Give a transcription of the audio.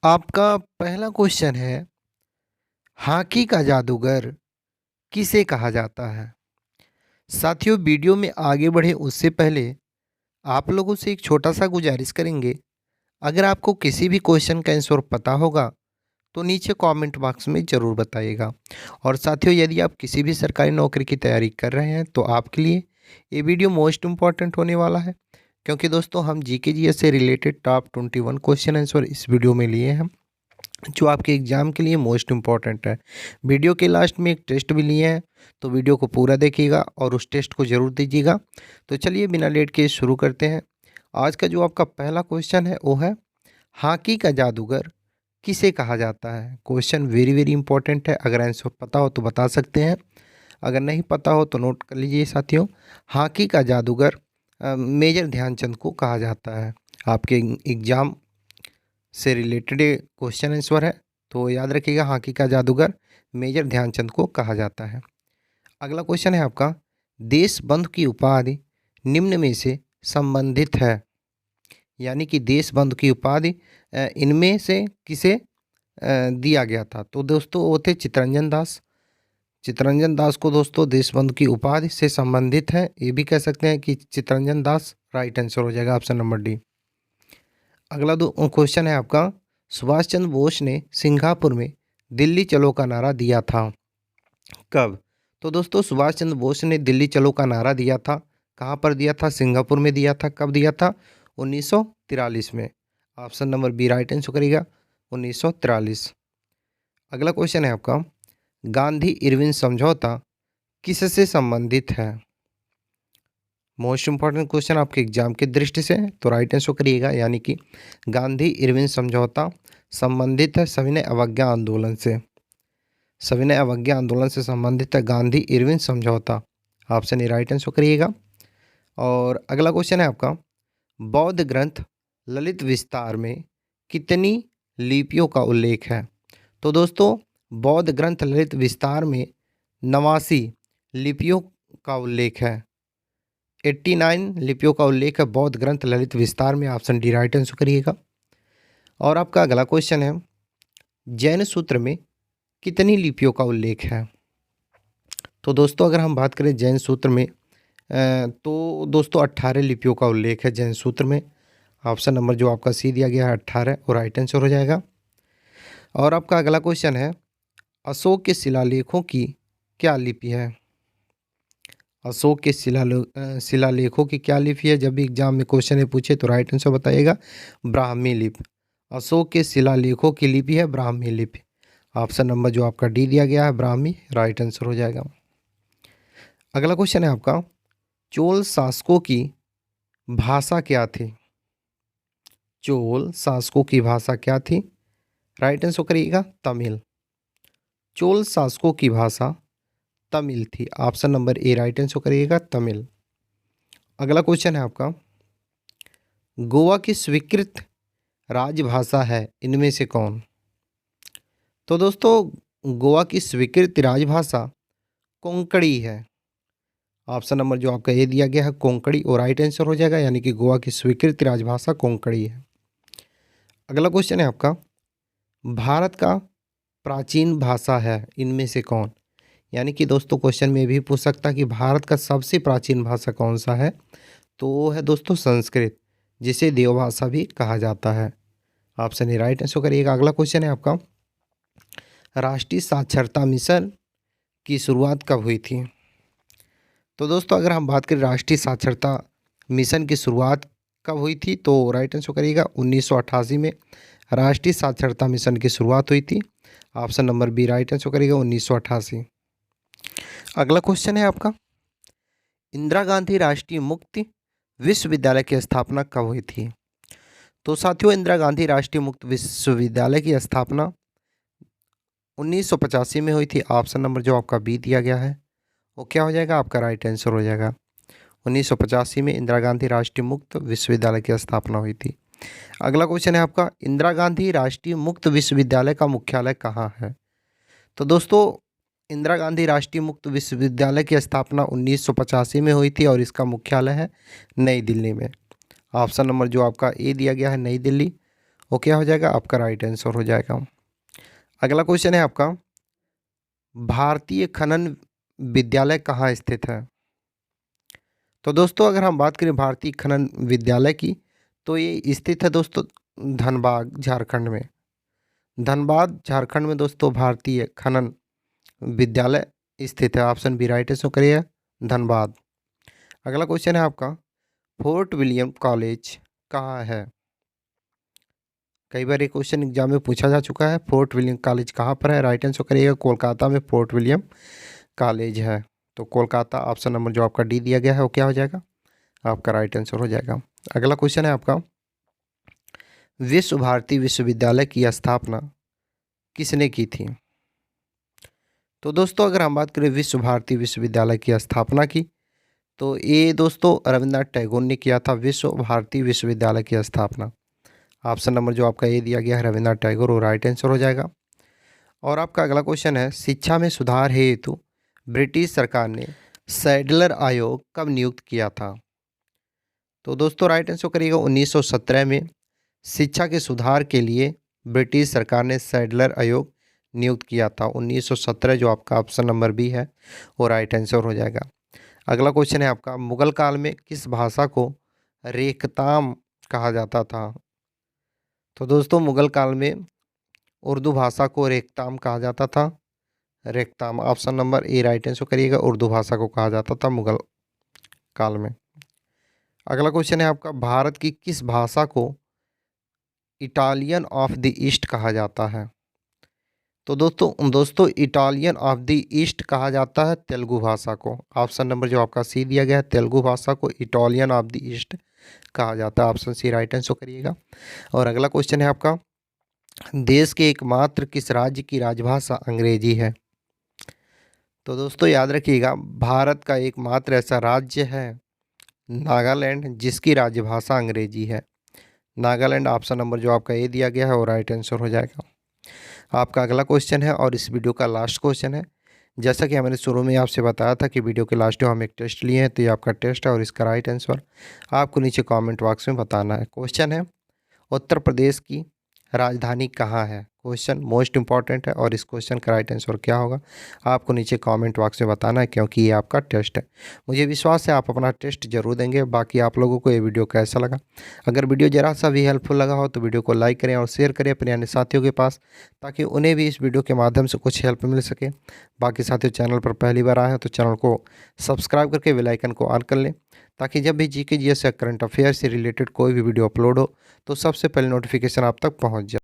आपका पहला क्वेश्चन है, हॉकी का जादूगर किसे कहा जाता है? साथियों, वीडियो में आगे बढ़े उससे पहले आप लोगों से एक छोटा सा गुजारिश करेंगे। अगर आपको किसी भी क्वेश्चन का आंसर पता होगा तो नीचे कमेंट बॉक्स में ज़रूर बताइएगा। और साथियों, यदि आप किसी भी सरकारी नौकरी की तैयारी कर रहे हैं तो आपके लिए ये वीडियो मोस्ट इम्पॉर्टेंट होने वाला है, क्योंकि दोस्तों हम जीके जीएस से रिलेटेड टॉप 21 क्वेश्चन आंसर इस वीडियो में लिए हैं, जो आपके एग्ज़ाम के लिए मोस्ट इम्पॉर्टेंट है। वीडियो के लास्ट में एक टेस्ट भी लिए हैं, तो वीडियो को पूरा देखिएगा और उस टेस्ट को ज़रूर दीजिएगा। तो चलिए बिना लेट के शुरू करते हैं। आज का जो आपका पहला क्वेश्चन है वो है, हॉकी का जादूगर किसे कहा जाता है? क्वेश्चन वेरी वेरी इंपॉर्टेंट है। अगर आंसर पता हो तो बता सकते हैं, अगर नहीं पता हो तो नोट कर लीजिए साथियों। हॉकी का जादूगर मेजर ध्यानचंद को कहा जाता है। आपके एग्ज़ाम से रिलेटेड क्वेश्चन आंसर है, तो याद रखिएगा, हॉकी का जादूगर मेजर ध्यानचंद को कहा जाता है। अगला क्वेश्चन है आपका, देशबंधु की उपाधि निम्न में से संबंधित है। यानी कि देशबंधु की उपाधि इनमें से किसे दिया गया था? तो दोस्तों वो थे चित्तरंजन दास। चित्तरंजन दास को दोस्तों देशबंधु की उपाधि से संबंधित है, ये भी कह सकते हैं कि चित्तरंजन दास राइट आंसर हो जाएगा, ऑप्शन नंबर डी। अगला दो क्वेश्चन है आपका, सुभाष चंद्र बोस ने सिंगापुर में दिल्ली चलो का नारा दिया था, कब? तो दोस्तों सुभाष चंद्र बोस ने दिल्ली चलो का नारा दिया था, कहाँ पर दिया था? सिंगापुर में दिया था। कब दिया था? 1943 में। Option number B right answer करेगा, 1943। अगला क्वेश्चन है आपका, गांधी इरविन समझौता किससे संबंधित है? मोस्ट इंपॉर्टेंट क्वेश्चन आपके एग्जाम की दृष्टि से, तो राइट आंसर करिएगा। यानी कि गांधी इरविन समझौता संबंधित है सविनय अवज्ञा आंदोलन से। सविनय अवज्ञा आंदोलन से संबंधित है गांधी इरविन समझौता, ऑप्शन ए राइट आंसर करिएगा। और अगला क्वेश्चन है आपका, बौद्ध ग्रंथ ललित विस्तार में कितनी लिपियों का उल्लेख है? तो दोस्तों बौद्ध ग्रंथ ललित विस्तार में 89 लिपियों का उल्लेख है। 89 लिपियों का उल्लेख है बौद्ध ग्रंथ ललित विस्तार में, ऑप्शन डी राइट आंसर करिएगा। और आपका अगला क्वेश्चन है, जैन सूत्र में कितनी लिपियों का उल्लेख है? तो दोस्तों अगर हम बात करें जैन सूत्र में तो दोस्तों 18 लिपियों का उल्लेख है जैन सूत्र में। ऑप्शन नंबर जो आपका सी दिया गया है 18 और राइट आंसर हो जाएगा। और आपका अगला क्वेश्चन है, अशोक के शिलालेखों की क्या लिपि है? अशोक के शिलालेखों की क्या लिपि है? जब भी एग्जाम में क्वेश्चन है पूछे तो राइट आंसर बताइएगा, ब्राह्मी लिपि। अशोक के शिलालेखों की लिपि है ब्राह्मी लिपि। ऑप्शन नंबर जो आपका डी दिया गया है ब्राह्मी, राइट आंसर हो जाएगा। अगला क्वेश्चन है आपका, चोल शासकों की भाषा क्या थी? चोल शासकों की भाषा क्या थी? राइट आंसर करिएगा, तमिल। चोल शासकों की भाषा तमिल थी, option number A right answer करिएगा, तमिल। अगला क्वेश्चन है आपका, गोवा की स्वीकृत राजभाषा है इनमें से कौन? तो दोस्तों गोवा की स्वीकृत राजभाषा कोंकणी है। ऑप्शन नंबर जो आपका ए दिया गया है कोंकणी और राइट आंसर हो जाएगा, यानी कि गोवा की स्वीकृत राजभाषा कोंकणी है। अगला क्वेश्चन है आपका, भारत का प्राचीन भाषा है इनमें से कौन? यानी कि दोस्तों क्वेश्चन में भी पूछ सकता है कि भारत का सबसे प्राचीन भाषा कौन सा है, तो वो है दोस्तों संस्कृत, जिसे देवभाषा भी कहा जाता है। ऑप्शन ए राइट आंसर करिएगा। अगला क्वेश्चन है आपका, राष्ट्रीय साक्षरता मिशन की शुरुआत कब हुई थी? तो दोस्तों अगर हम बात करें राष्ट्रीय साक्षरता मिशन की शुरुआत कब हुई थी, तो राइट आंसर करिएगा 1988 में राष्ट्रीय साक्षरता मिशन की शुरुआत हुई थी। Option number B right answer करिएगा, 1988। अगला क्वेश्चन है आपका, इंदिरा गांधी राष्ट्रीय मुक्त विश्वविद्यालय की स्थापना कब हुई थी? तो साथियों इंदिरा गांधी राष्ट्रीय मुक्त विश्वविद्यालय की स्थापना 1985 में हुई थी। ऑप्शन नंबर जो आपका बी दिया गया है वो क्या हो जाएगा, आपका राइट आंसर हो जाएगा। 1985 में इंदिरा गांधी राष्ट्रीय मुक्त विश्वविद्यालय की स्थापना हुई थी। अगला क्वेश्चन है आपका, इंदिरा गांधी राष्ट्रीय मुक्त विश्वविद्यालय का मुख्यालय कहाँ है? तो दोस्तों इंदिरा गांधी राष्ट्रीय मुक्त विश्वविद्यालय की स्थापना 1985 में हुई थी और इसका मुख्यालय है नई दिल्ली में। ऑप्शन नंबर जो आपका ए दिया गया है नई दिल्ली, वो क्या हो जाएगा? आपका राइट आंसर हो जाएगा। अगला क्वेश्चन है आपका, भारतीय खनन विद्यालय कहाँ स्थित है? तो दोस्तों अगर हम बात करें भारतीय खनन विद्यालय की, तो ये स्थित है दोस्तों धनबाद झारखंड में। धनबाद झारखंड में दोस्तों भारतीय खनन विद्यालय स्थित है। ऑप्शन बी राइट आंसर करिए, धनबाद। अगला क्वेश्चन है आपका, फोर्ट विलियम कॉलेज कहाँ है? कई बार ये क्वेश्चन एग्जाम में पूछा जा चुका है। फोर्ट विलियम कॉलेज कहाँ पर है? राइट आंसर करिएगा, कोलकाता में फोर्ट विलियम कॉलेज है। तो कोलकाता, ऑप्शन नंबर जो आपका डी दिया गया है वो क्या हो जाएगा? आपका राइट आंसर हो जाएगा। अगला क्वेश्चन है आपका, विश्व भारती विश्वविद्यालय की स्थापना किसने की थी? तो दोस्तों अगर हम बात करें विश्व भारती विश्वविद्यालय की स्थापना की, तो ये दोस्तों रविन्द्रनाथ टैगोर ने किया था विश्व भारती विश्वविद्यालय की स्थापना। ऑप्शन नंबर जो आपका ए दिया गया है रविन्द्रनाथ टैगोर, वो राइट आंसर हो जाएगा। और आपका अगला क्वेश्चन है, शिक्षा में सुधार हेतु ब्रिटिश सरकार ने सैडलर आयोग कब नियुक्त किया था? तो दोस्तों राइट आंसर करिएगा 1917 में शिक्षा के सुधार के लिए ब्रिटिश सरकार ने सैडलर आयोग नियुक्त किया था। 1917 जो आपका ऑप्शन नंबर बी है वो राइट आंसर हो जाएगा। अगला क्वेश्चन है आपका, मुगल काल में किस भाषा को रेखताम कहा जाता था? तो दोस्तों मुगल काल में उर्दू भाषा को रेखताम कहा जाता था। रेखताम, option number A right answer करिएगा, उर्दू भाषा को कहा जाता था मुगल काल में। अगला क्वेश्चन है आपका, भारत की किस भाषा को इटालियन ऑफ द ईस्ट कहा जाता है? तो दोस्तों इटालियन ऑफ द ईस्ट कहा जाता है तेलुगु भाषा को। ऑप्शन नंबर जो आपका सी दिया गया है, तेलुगु भाषा को इटालियन ऑफ द ईस्ट कहा जाता है। ऑप्शन सी राइट आंसर करिएगा। और अगला क्वेश्चन है आपका, देश के एकमात्र किस राज्य की राजभाषा अंग्रेजी है? तो दोस्तों याद रखिएगा, भारत का एकमात्र ऐसा राज्य है नागालैंड जिसकी राजभाषा अंग्रेजी है। नागालैंड, ऑप्शन नंबर जो आपका ए दिया गया है वो राइट आंसर हो जाएगा। आपका अगला क्वेश्चन है और इस वीडियो का लास्ट क्वेश्चन है। जैसा कि मैंने शुरू में आपसे बताया था कि वीडियो के लास्ट में हम एक टेस्ट लिए हैं, तो ये आपका टेस्ट है और इसका राइट आंसर आपको नीचे कमेंट बॉक्स में बताना है। क्वेश्चन है, उत्तर प्रदेश की राजधानी कहाँ है? क्वेश्चन मोस्ट इंपॉर्टेंट है और इस क्वेश्चन का राइट आंसर क्या होगा आपको नीचे कमेंट बॉक्स में बताना है, क्योंकि ये आपका टेस्ट है। मुझे विश्वास है आप अपना टेस्ट जरूर देंगे। बाकी आप लोगों को ये वीडियो कैसा लगा? अगर वीडियो ज़रा सा भी हेल्पफुल लगा हो तो वीडियो को लाइक करें और शेयर करें अपने अन्य साथियों के पास, ताकि उन्हें भी इस वीडियो के माध्यम से कुछ हेल्प मिल सके। बाकी साथियों, चैनल पर पहली बार आए हैं तो चैनल को सब्सक्राइब करके बेल आइकन को ऑन कर लें, ताकि जब भी जीके जीएस या करंट अफेयर से रिलेटेड कोई भी वीडियो अपलोड हो तो सबसे पहले नोटिफिकेशन आप तक पहुंच जाए।